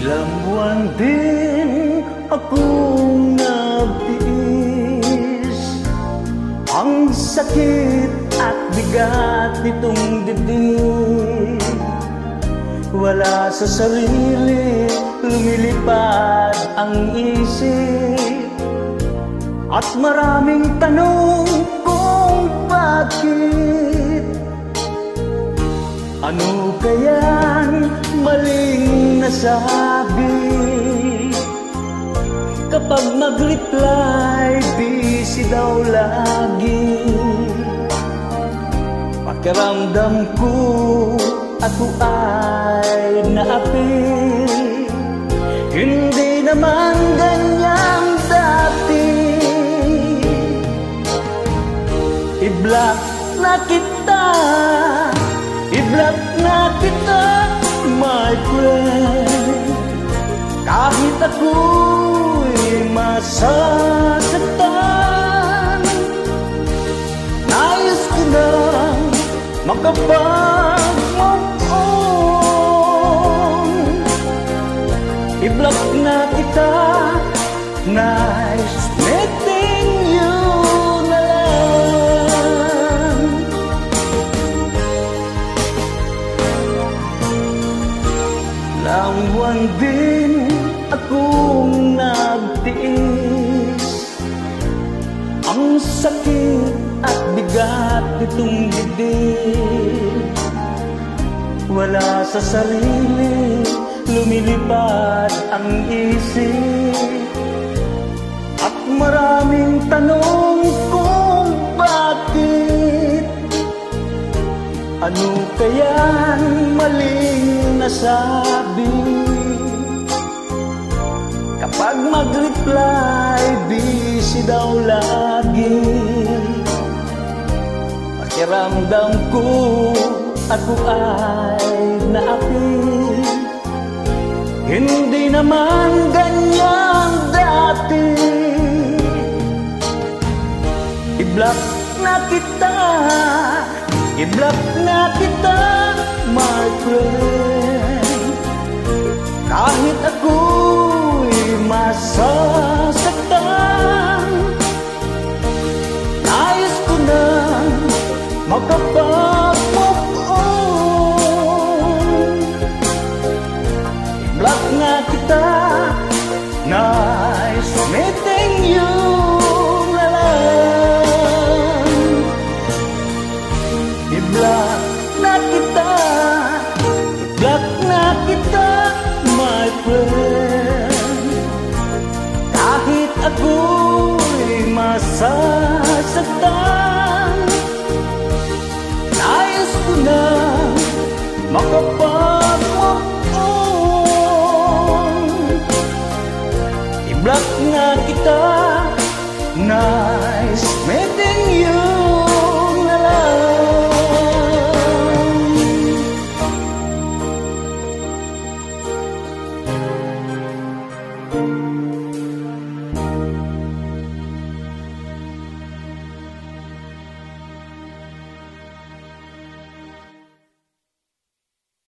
Ilang buwan din akong nagtiis, ang sakit at bigat nitong dibdib. Wala sa sarili, lumilipad ang isip, at maraming tanong kung bakit. Ano kayang maling nasabi? Kapag mag-reply, busy daw lagi. Pakiramdam ko ako ay naapi. Hindi naman ganyang dati. I-block na kita, i-block na kita, my friend. Kahit ako'y masasaktan, nais ko nang makapag-move on. I-block na kita, nice meeting you na lang. Ilang buwan din akong nagtiis, ang sakit at bigat nitong dibdib. Wala sa sarili, lumilipad ang isip, at maraming tanong kung bakit. Ano kayang maling nasabi? Kapag mag-reply, busy daw lagi. Pakiramdam ko ako ay naapi. Hindi naman ganyang dati. I-block na kita, i-block na kita, my friend. Kahit ako'y masasaktan, nais ko nang makapag-move on. I-block na kita, nice meeting you na lang. I-block na kita, i-block na kita, my friend. Kahit ako'y masasaktan, nais ko na makapag